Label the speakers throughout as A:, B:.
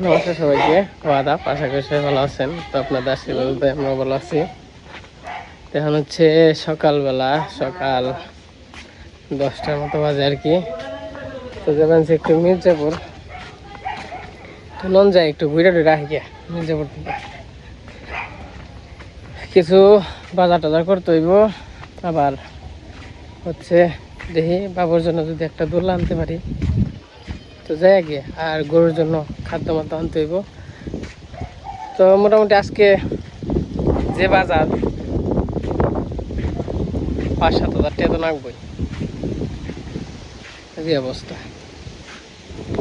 A: নমস্কার সবাইকে, ওয়াদা আশা করি সবাই ভালো আছেন। তো আপনাদের আশীর্বাদে আমরা ভালো আছি। এখন হচ্ছে সকালবেলা, সকাল 10টার মতো বাজে আর কি। তো যাবেন একটু মির্জাপুর, তো নন যায় একটু ঘুরে টুরে আসি গিয়া মির্জাপুর থেকে কিছু বাজার টাজার করতে হইব। আবার হচ্ছে দেখি বাবুর জন্য যদি একটা দোলা আনতে পারি তো যাই আগে, আর গরুর জন্য খাদ্য মাদ্য আনতে হইব। তো মোটামুটি আজকে যে বাজার 5-7 হাজার টাকা তো লাগবেই, যে অবস্থা।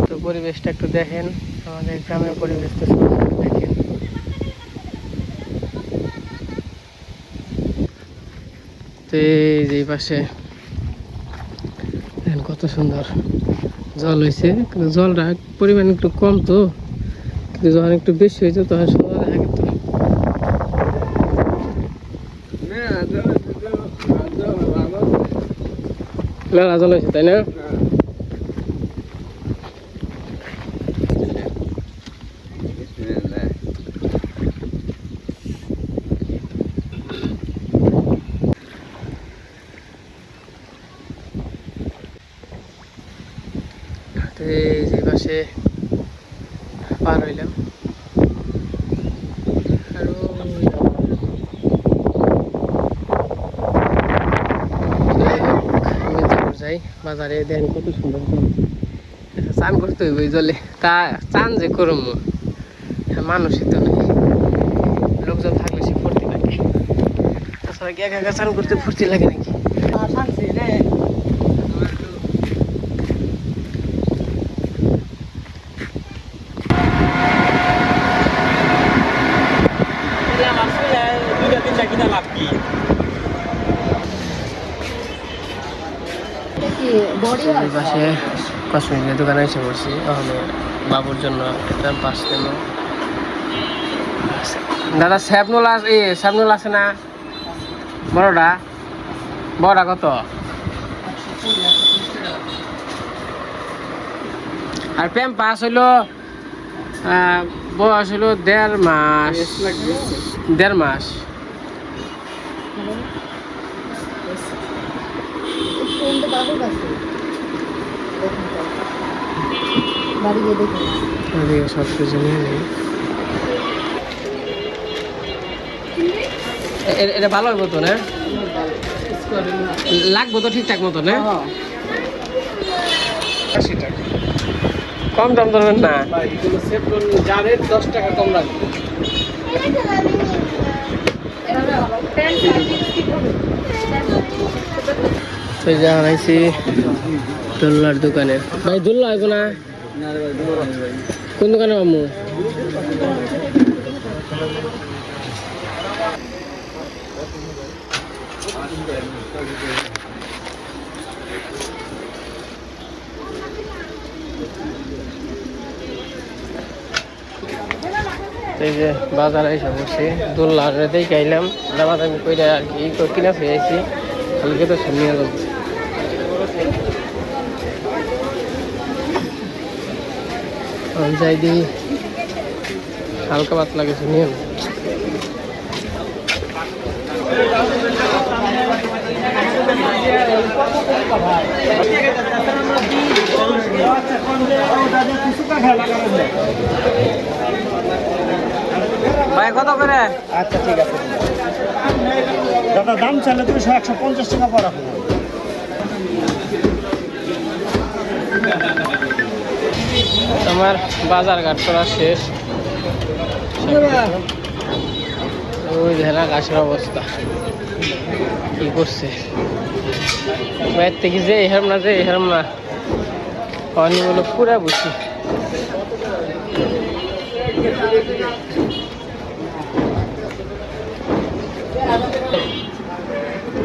A: তো পরিবেশটা একটু দেখেন, আমাদের গ্রামের পরিবেশটা দেখেন। তো এই পাশে দেখেন কত সুন্দর জল হয়েছে, কিন্তু জলটা পরিমাণ একটু কম, তো কিন্তু যখন একটু বেশি হয়েছে তখন সুন্দর দেখা কিন্তু মেলা জল হয়েছে, তাই না? এই যে পাশে পার হইলাম, আরো যাই বাজারে। দেন কত সুন্দর চান করতে হইব এই জলে, তা চান যে করম মানুষই তো নেই, লোকজন থাকলে সে ফুর্তি লাগে। তাছাড়া কি একা একা চান করতে ফুর্তি লাগে নাকি? পাশে কসমেটিকের দোকানে এসে পড়ছি। ওখানে বাবুর জন্য একটা পাঁচ নেব। দাদা স্যাপনুল আছে, স্যাপনুল আছে না? বড়টা বড়টা কত? আর প্যাম্পাস হইলো বয়স হইলো 1.5 মাস, 1.5 মাস। সব কিছু নিয়ে নেই, এটা ভালো হইব তো না? লাগবো তো ঠিকঠাক মতো না? 80 টাকা কম দাম ধরবেন না, 10 টাকা কম লাগবে। জানাইছি দোল্লার দোকানে। ভাই দোল্লা হইব না? কোন দোকানে মামু? এই যে বাজারে এসে বসছি, দোল্লার দেখে আইলাম, দামাদামি করে আর কি কিনা খেয়েছি, কালকে তো সামনে যাবো। যাই দিই হালকা পাতলা কিছু নিয়ে। ভাই কত করে? আচ্ছা ঠিক আছে দাদা, দাম চাইলে তুমি 150 টাকা পর রাখো। আমার বাজার ঘাট করা শেষ। ওই ধরা গাছের অবস্থা কি করছে, বাইর থেকে যে এহাম না, যে এহাম না অনেকগুলো পুরা বুঝি।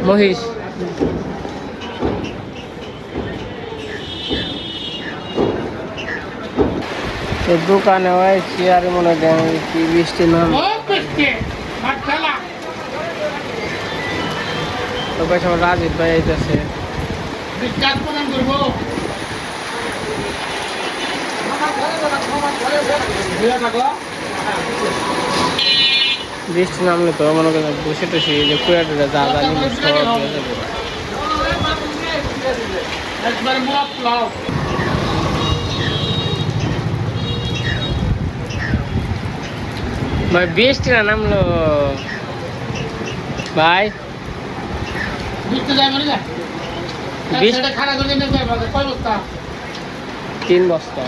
A: মহিষ দোকানে হয় চেয়ারে মনে দেন কি বৃষ্টি নাম সব রাজীব ভাই আইতেছে। বৃষ্টি নামলে তো মনে করেন বসে টসে যে কুড়া টুড়া যা যা নিলে সব হয়ে যাবে। ভাই বৃষ্টি না নামলো ভাই,
B: বৃষ্টি যায় মানে না বৃষ্টিটা খাড়া করে নিয়ে যায় কয় বস্তা
A: 3 বস্তা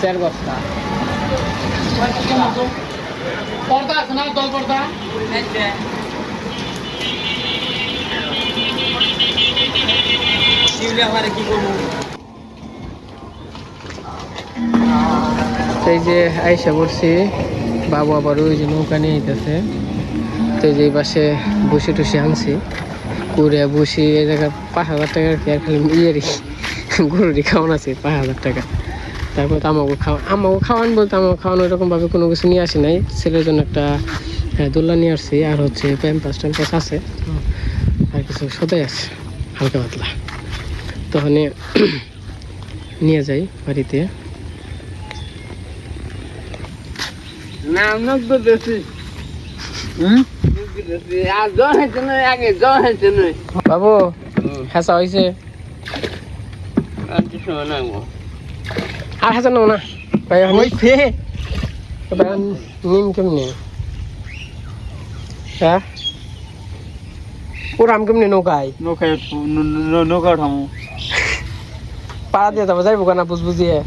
A: 4 বস্তা
B: পর্দা আছে না দল পর্দা কি করবো
A: এই যে আইসা পড়ছি, বাবু আবার ওই যে নৌকা নিয়ে আইতেছে। তো যে পাশে বসে টসে আনছি করে বসি, এই জায়গায় 5,000 টাকার কি আর খালি ইয়েরই গরুরই খাওয়ান আছে 5,000 টাকা। তারপর তো আমাকে খাওয়ান বলতে আমাকে খাওয়ানো এরকমভাবে কোনো কিছু নিয়ে আসি নাই। ছেলের জন্য একটা দোল্লা নিয়ে আসছি, আর হচ্ছে প্যাম্পাস ট্যাম্পাস আছে, আর কিছু সদাই আছে হালকা পাতলা। তখন নিয়ে যাই বাড়িতে। বাবু হেঁচা হয়েছে আর হেঁচা নেবো না ভাই, নিম কেমনি? হ্যাঁ ওরাম কেমনি নৌকায়
B: নৌকা উঠামো
A: পাড়া দিয়ে যাবো, যাইবো কেনা বুঝ বুঝিয়ে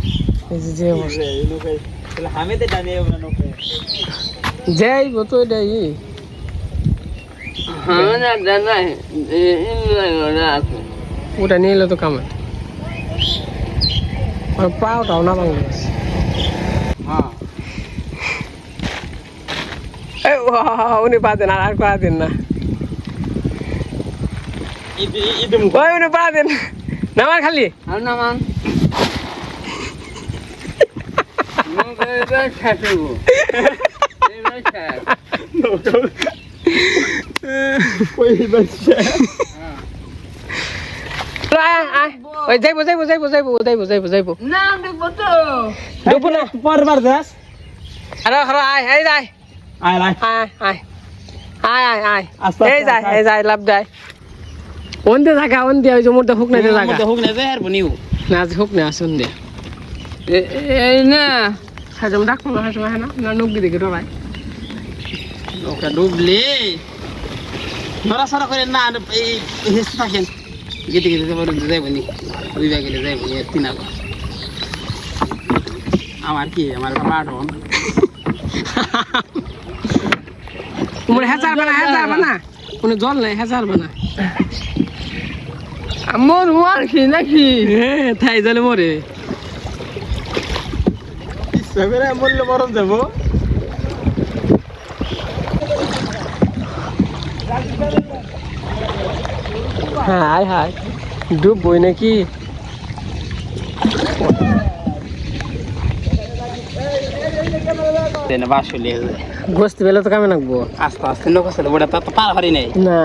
A: যাইবো তো এটাই ওটা নিয়ে এলে তো কামে পাওটাও না বাংলাদেশ। উনি পাতেন আর পা দেন না, উনি পা দেন নামান খালি নামান যাইবো যাইবো যাইবো যাইবো যাইবো যাইবো যাইবো না দেখবো না পরবার যাস। আরে আরে আয় আয় যাই আয় আয় আয় আয় আয় আয় এই যাই লাভ যায় ওন্দে থাকা ওন্দে ওই যে মোরটা হুক না থাকা হুক না যায় আর বনিও না হুক না আসুন দে এই না সাজম ডাক না হাসো না না নক দি দেখে ভাই ওটা ডুবলে নরা সরা করে না এই হেস থাকেন গেতে গেতে যাইবনি ওই জায়গায় যাইবনি তিন আবার আমার কি আমার পাড়ন মনে হাজার বানা কোনো জল নাই হাজার বানা মোর মার কি নাকি থাই জলে মরে সবেরা মরলে মরণ যাব। হাই হাই ডুববই নাকি গোস্ত বেলে তো কামে নাকবো আস্তে আস্তে নৌকা চলে ওটা তো পার হারি নাই না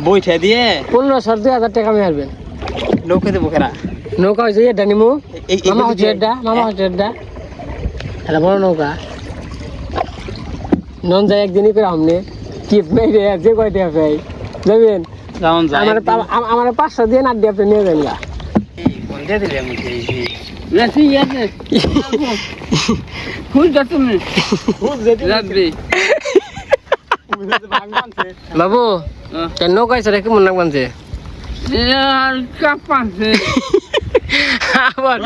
A: বইঠা দিয়ে 15,000-2,000 টাকা কামে হারবেন নৌকা দেবো কেনা নৌকা হয়েছে এটা নিমু মামা হচ্ছে এটা এটা বড় নৌকা নন যায় একদিনই করে আমনে টিপ নাই রে যে কয়টা পাই যাবেন আমার 500 দিয়ে না দিয়ে আপনি নিয়ে যান গা বলতে দিলে আমি না ঠিক আছে খুঁজ যা তুমি খুঁজ যেতে লাগবে বাবু কেন নৌকাইছে রে কেমন লাগছে আর কাপ আছে আবার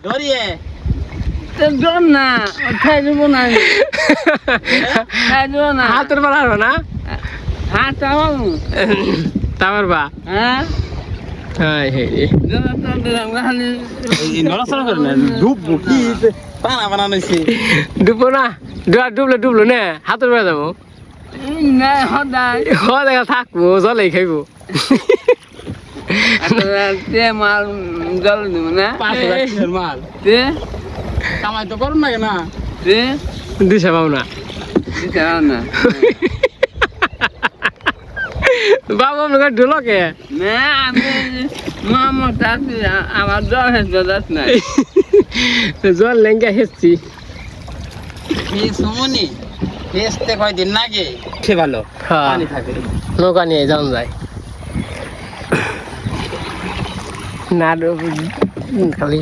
A: ধরিয়ে ডর না খাই দেবো না খাই দেবো না হাতের পারবো না হাত তামার বা হ্যাঁ হাই হে নড়াচড়া করে না ডুববো কি পানা বানাইছি ডুববো না ডুবলো না হাতের বেড়া যাবো না সদায় থাকবো জলেই খাইবো মাল জল দিব না 5,000 মাল কামাই তো করুন না কেনা দিশা পাও না বাবু আপনার ঢোলকে না আমি
B: মামা তাতে আমার জ্বর হেঁচ নাই
A: জল লেঙ্গা হেসছি
B: সুমনি হেসতে কয়দিন নাগে সে ভালো
A: হ্যাঁ
B: পানি থাকে
A: নৌকা নিয়ে যাওয়া যায় না খালি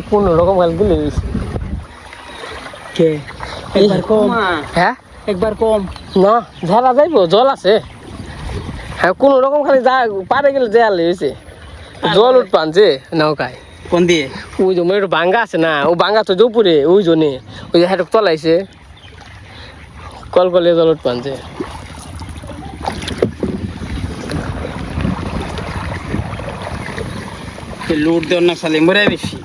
A: কোন রকম খালি গুলি হয়েছে
B: কে একবার কম
A: হ্যাঁ
B: একবার কম
A: না ঝালা যাইবো জল আছে হ্যাঁ কোন রকম খালি যা পারে গেলে দেয়ালে হয়েছে জল উঠপানছে নৌকায়
B: কোন দিয়ে
A: ওই যে মেয়ের বাঙ্গা আছে না ও বাঙ্গা তো জৌপুরে ওই জন্যে ওই যে হাটক তলাইছে কলকলে জল উঠপানছে
B: লুট দেওয়ার না খালি মরে বেশি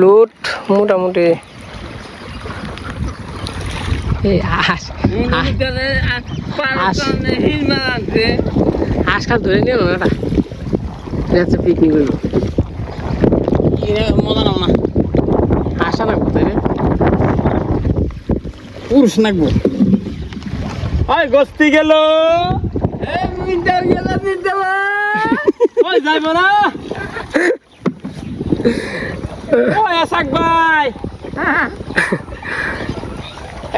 A: লুট মোটামুটি এই আজকাল ধরে নিও না এটা পিকনিক হইব
B: মজা নাও না
A: আসা না কোথায় রে
B: পুরুষ নাকবো ওই গস্তি গেল ওই যাইব না ওই এসাক ভাই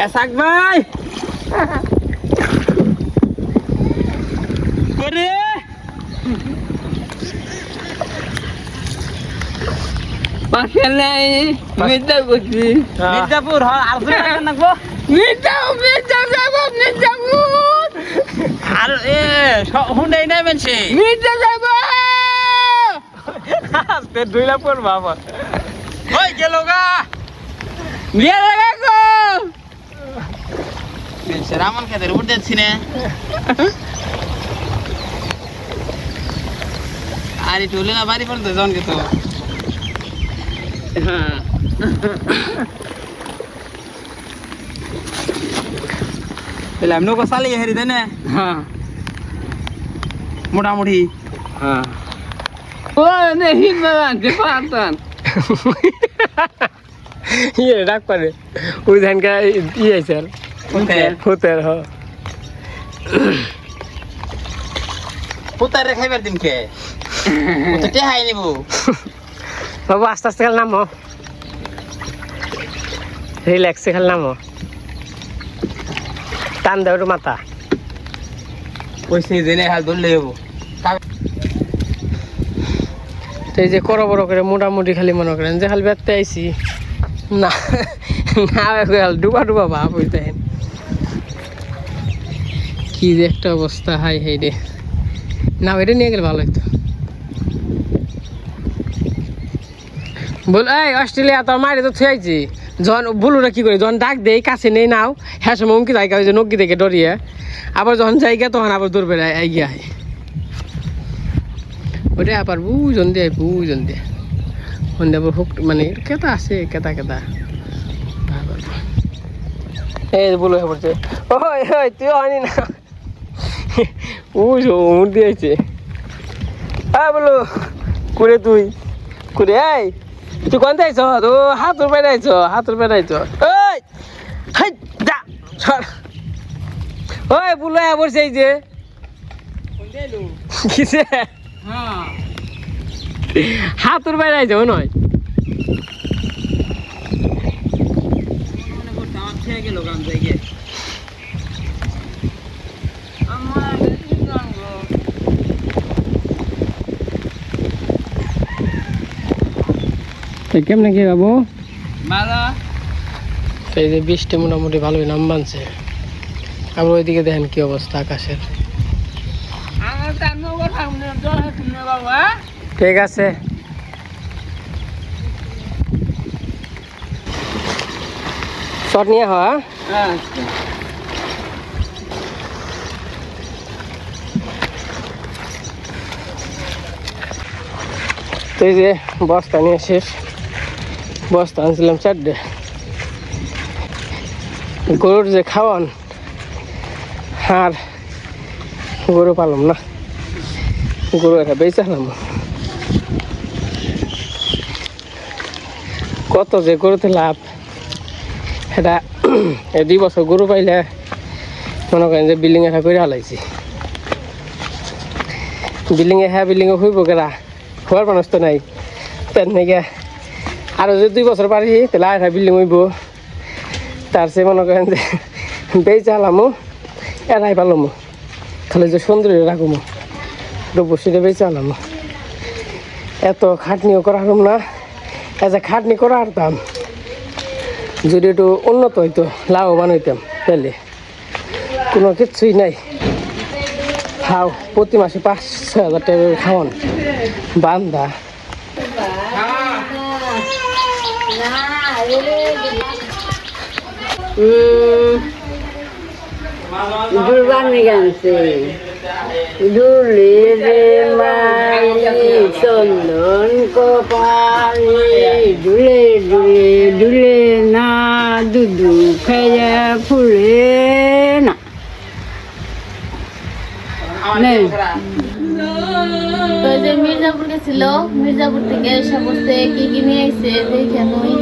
B: এসাক ভাই করে পাশে নাই মির্জাপুর আর নাকবো আর এ হুন্ডাই নাই মেনছে
A: দুইলা পর বাবা
B: ওই গেল গা রামন খেতের উপর দেখছি না আর একটু হলে না বাড়ি পর্যন্ত জনকে তো আমি নৌকা চালিয়ে হেরি দেয় না
A: হ্যাঁ
B: মোটামুটি
A: হ্যাঁ ইয়ে ডাক পারে ওই ধানকা ইয়ে স্যার ফুতের হ
B: পুতারে খাইবার দিন কে তো টেহাই নিব
A: বাবু আস্তে আস্তে খেল নামো রিল্যাক্সে খেল নামো টান দেও একটু মাথা
B: ওই সেই জেনে হাল ধরলে যাবো
A: এই যে বড় বড় করে মোটামুটি খালি মনে করেন যে খালি বেড়তে আইসি না না ডুবা ডুবা ভাব হইতে কি যে একটা অবস্থা হাই হাই রে না এটা নিয়ে গেলে ভালো হইতো বল এই অস্ট্রেলিয়া তো মারি তো থুয়াইছি যখন বলুরা কি করে যখন ডাক দেই কাছে নেই নাও হ্যাঁ সময় উমকি জায়গা ওই যে নগ্গি দেখে ডরিয়ে আবার যখন জায়গা তখন আবার দৌড় বেড়ায় এগিয়ে আয় ওটা আবার বুঝন দিয়ে সন্ধ্যা হুক মানে কেতা আছে কেতা কেতা এই বলো হয়ে পড়ছে ওই ওই তুই হয়নি না বুঝো মুখ দিয়েছে হ্যাঁ বলো করে তুই করে এই তুই কোন যাইছ তো হাতুর বেড়াইছ ওই হাই যা সর ওই বলো পড়ছে এই যে কিসে হাতুর বেড়াইছ নয় কেমন কি বাবু এই যে বৃষ্টি মোটামুটি ভালোই নাম বানছে আবার ওইদিকে দেখেন কি অবস্থা আকাশের ঠিক আছে শট নিয়ে হওয়া তো এই যে বস্তা নিয়ে শেষ বস্তা আনছিলাম 4টে গরুর যে খাওয়ান আর গরু পালাম না গরু এটা বেচালাম কত যে গরুতে লাভ এটা 2 বছর গরু পাইলে মনে করেন যে বিল্ডিং এটা করে হালাইছি বিল্ডিংয়ে বিল্ডিংয়ে শুইব গেরা হওয়ার মানুষ তো নাই তেন নাকি আরও যদি 2 বছর পারি তাহলে আর বিল্ডিং হইব তার সে মনে করেন যে বেই চালামো এরাই পালামো খালি যে সুন্দর রাখবো রূপসীটা বেই চালামো এত খাটনিও করা হলাম না এজ খাটনি করা হারতাম যদি একটু উন্নত হইতো লাভবান হইতাম তাহলে কোনো কিছুই নাই খাও প্রতি মাসে 5-6 হাজার টাকা খাওয়ান বান্ধা
C: দুর্বাণী গানছে দুলে রে মাই চন্দন কপালে দুলে দুলে দুলে না দুধু খেয়ে ফুলে না নেই
D: তো যে মির্জাপুর গেছিল মির্জাপুর থেকে এসে বসতে কি কি নিয়ে আইছে দেখে নই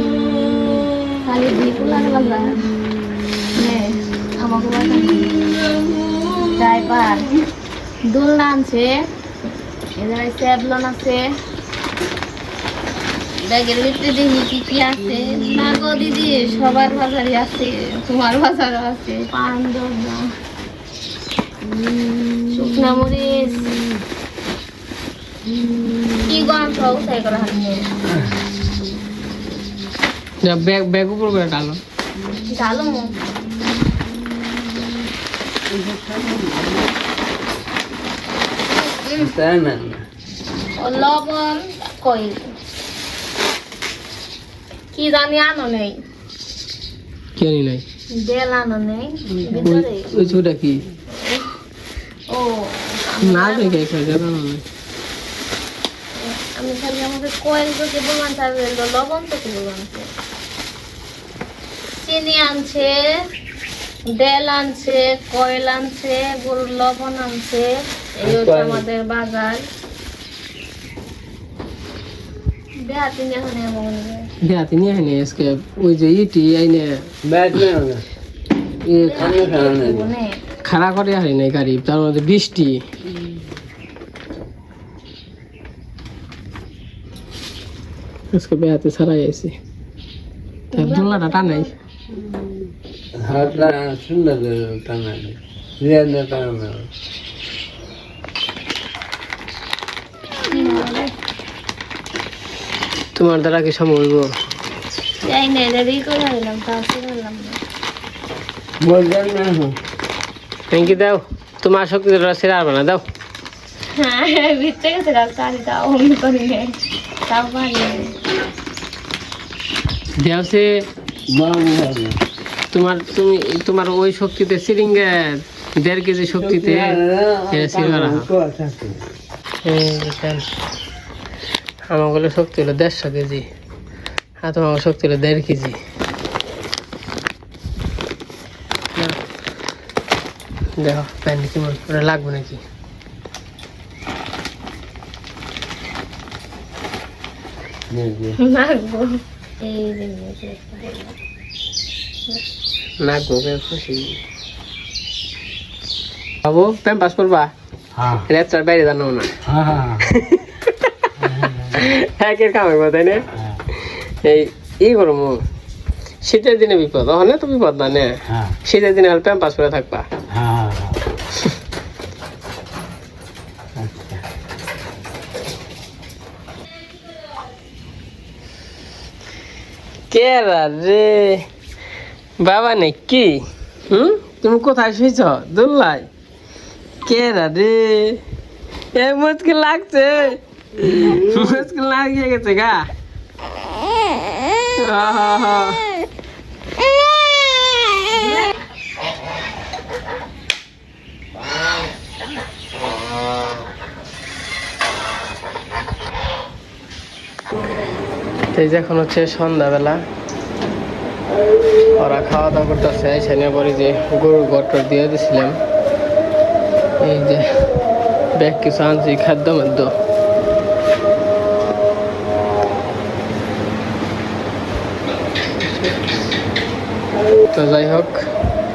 D: খালি দিকু লাগলাম না আমাকে ড্রাইভার দোলনা আনছে এখানে স্যাবলন আছে ব্যাগের ভিতরে দেখি কি কি আছে না গো দিদি সবার বাজারে আছে তোমার বাজারও আছে পান দোলনা শুকনা মরিচ কি গরম সব উঠাই করা হাতে
A: ব্যাগ উপর করে ডালো
D: ডালো লবণ কই কি জানি আনো নেই
A: কেনি নাই
D: বেল আনো নেই ভিতরে
A: ওই ছোটা কি
D: ও
A: না দেখে খাই যাবে না
D: আমি খালি আমাকে কয়েল তো কে বললাম তার লবণ তো কে বললাম চিনি আনছে বেল আনছে কয়েল আনছে গরুর লবণ আনছে এই হচ্ছে আমাদের বাজার বেহাতি নিয়ে এখানে এমন
A: দেহাতি নিয়ে আইনে আজকে ওই যে ইটি আইনে খাড়া করে আই নাই গাড়ি তার মধ্যে বৃষ্টি আজকে বেহাতে ছাড়াই আইছি তার দোলনাটা টানাই
C: সুন্দর টানালে টানা
A: তোমার দ্বারা কি সম্ভব হইব
D: যাই না রেডি করে দিলাম তারপরে বললাম না
C: বলবেন না
A: থ্যাংক ইউ দাও তোমার শক্তি দ্বারা সেরা আর বানা দাও
D: হ্যাঁ ভিতরে গেছে গাড়ি তাও অন্য করি নেই তাও পারি
A: দেও সে তোমার ওই শক্তিতে সিরিঙ্গে 1.5 কেজি শক্তিতে সিরারা আমার শক্তি হলো 150 কেজি আর তোমার শক্তি হলো 1.5 কেজি দেখো প্যান্ট কেমন ওটা লাগবে নাকি
D: নাগবো এই যে
A: নাগবো খুশি বাবু প্যান্ট পাস করবা রাত্রার বাইরে জানো না একের কাম হইব তাই না এই করম শীতের দিনে বিপদ ওখানে তো বিপদ না নে শীতের দিনে হলে প্যাম্প পাস করে থাকবা কে রে বাবা নাকি তুমি কোথায় শুয়েছ দোল্লাই কে রে এ মুশকিল লাগছে মুশকিল লাগিয়ে গেছে গা এই যে এখন হচ্ছে সন্ধ্যাবেলা ওরা খাওয়া দাওয়া করতেছে সেনে পরে যে গরুর গটর দিয়ে দিছিলাম এই যে ব্যাগ কিছু আনছি খাদ্য মাদ্য তো যাই হোক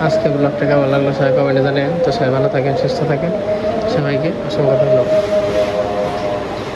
A: আজকে ব্লগটা কেমন লাগলো সবাই কমেন্টে জানেন তো সবাই ভালো থাকেন সুস্থ থাকেন সবাইকে অসংখ্য ধন্যবাদ।